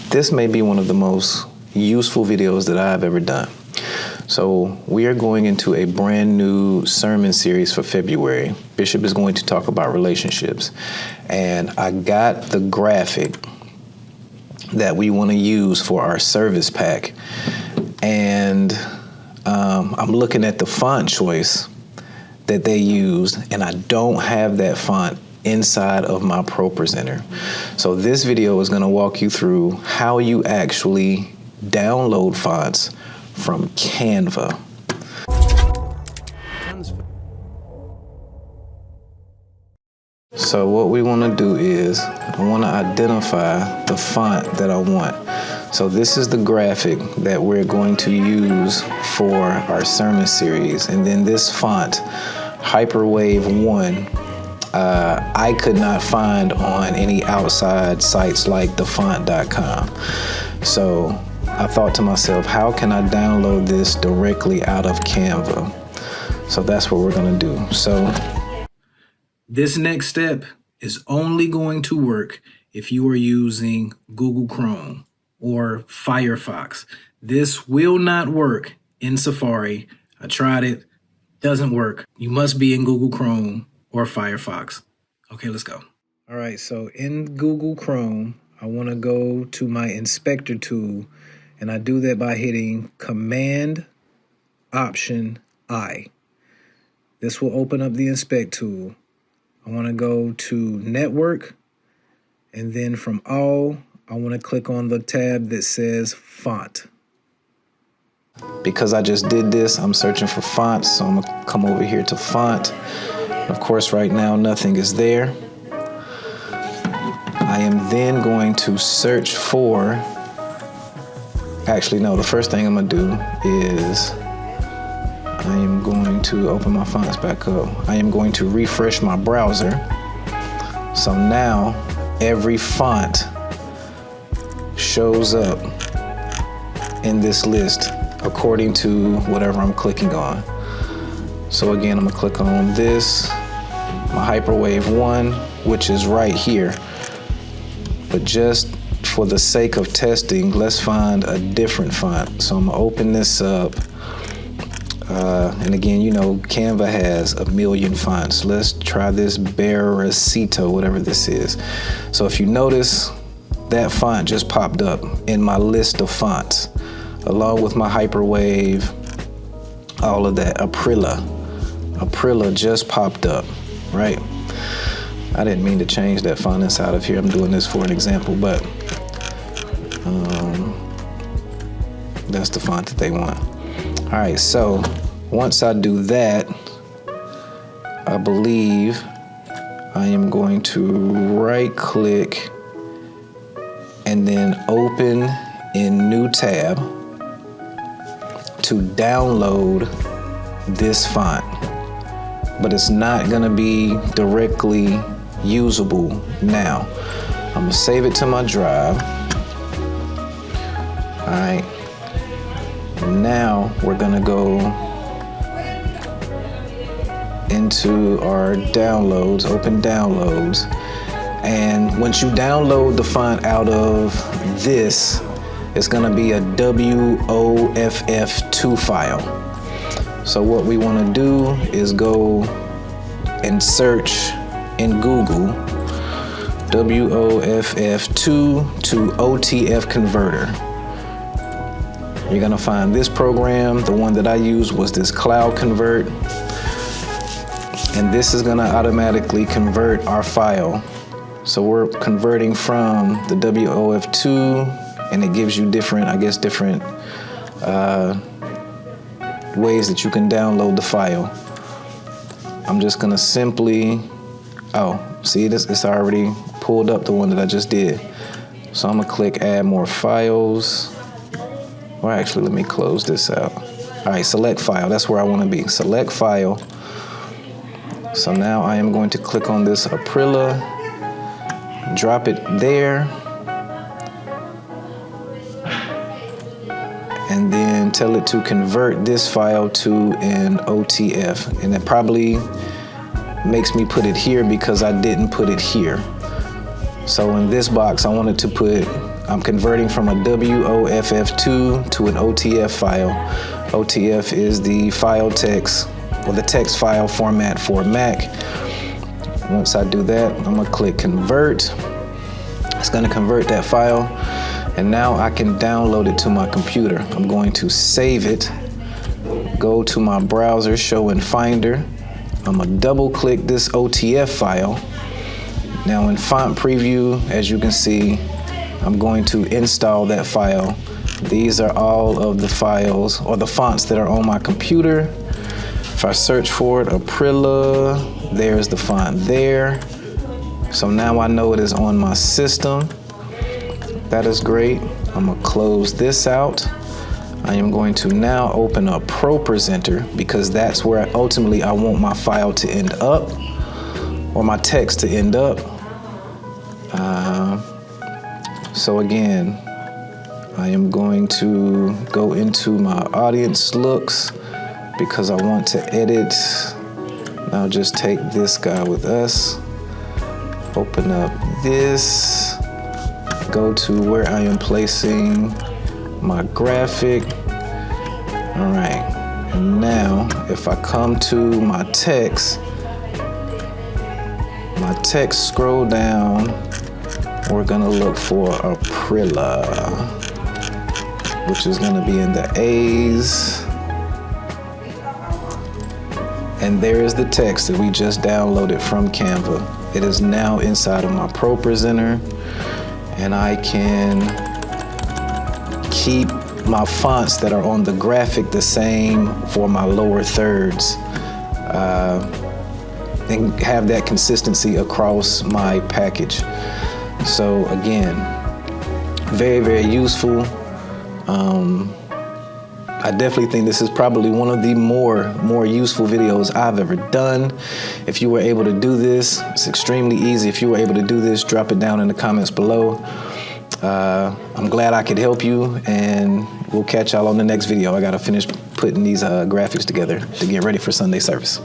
This may be one of the most useful videos that I've ever done. So we are going into a brand new sermon series for February. Bishop is going to talk about relationships. And I got the graphic that we want to use for our service pack. And I'm looking at the font choice that they used, and I don't have that font inside of my ProPresenter. So this video is going to walk you through how you actually download fonts from Canva. So what we want to do is I want to identify the font that I want. So this is the graphic that we're going to use for our sermon series. And then this font, Hyperwave 1, I could not find on any outside sites like thefont.com. So I thought to myself, how can I download this directly out of Canva? So that's what we're going to do. So this next step is only going to work if you are using Google Chrome or Firefox. This will not work in Safari. I tried it, doesn't work. You must be in Google Chrome or Firefox. Okay, let's go. All right, so in Google Chrome, I want to go to my inspector tool, and I do that by hitting Command Option I. This will open up the inspect tool. I want to go to Network, and then from All, I want to click on the tab that says Font. Because I just did this, I'm searching for fonts, so I'm going to come over here to Font. Of course, right now, nothing is there. I am then going to search for, actually, no, the first thing I'm going to do is I am going to open my fonts back up. I am going to refresh my browser. So now every font shows up in this list according to whatever I'm clicking on. So again, I'm gonna click on this, my Hyperwave 1, which is right here. But just for the sake of testing, let's find a different font. So I'm gonna open this up. And again, you know, Canva has a million fonts. Let's try this Baracito, whatever this is. So if you notice, that font just popped up in my list of fonts, along with my Hyperwave, all of that. Aprilla just popped up, right? I didn't mean to change that font inside of here. I'm doing this for an example, but that's the font that they want. All right, so once I do that, I believe I am going to right click and then open in new tab to download this font. But it's not gonna be directly usable now. I'm gonna save it to my drive. All right. Now we're gonna go into our downloads, open downloads. And once you download the font out of this, it's gonna be a WOFF2 file. So what we wanna do is go and search in Google WOFF2 to OTF converter. You're gonna find this program. The one that I used was this Cloud Convert. And this is gonna automatically convert our file. So we're converting from the WOF2, and it gives you different, I guess, different ways that you can download the file. I'm just gonna simply, oh, see this, it's already pulled up the one that I just did. So I'm gonna click add more files. Or actually, let me close this out. All right, select file, that's where I wanna be. Select file. So now I am going to click on this Aprilla, drop it there, and then tell it to convert this file to an OTF. And it probably makes me put it here because I didn't put it here. So in this box, I wanted to put I'm converting from a WOFF2 to an OTF file. OTF is the file text, or the text file format for Mac. Once I do that, I'm gonna click convert. It's gonna convert that file, and now I can download it to my computer. I'm going to save it, go to my browser, show in Finder. I'm gonna double click this OTF file. Now in font preview, as you can see, I'm going to install that file. These are all of the files or the fonts that are on my computer. If I search for it, Aprilla, there's the font there. So now I know it is on my system. That is great. I'm gonna close this out. I am going to now open up ProPresenter, because that's where ultimately I want my file to end up, or my text to end up. So again, I am going to go into my audience looks, because I want to edit. I'll just take this guy with us, open up this, go to where I am placing my graphic. All right, and now if I come to my text scroll down, we're gonna look for Aprilla, which is gonna be in the A's. And there is the text that we just downloaded from Canva. It is now inside of my ProPresenter, and I can keep my fonts that are on the graphic the same for my lower thirds, and have that consistency across my package. So again, very, very useful. I definitely think this is probably one of the more useful videos I've ever done. If you were able to do this, it's extremely easy. If you were able to do this, drop it down in the comments below. I'm glad I could help you, and we'll catch y'all on the next video. I gotta finish putting these graphics together to get ready for Sunday service.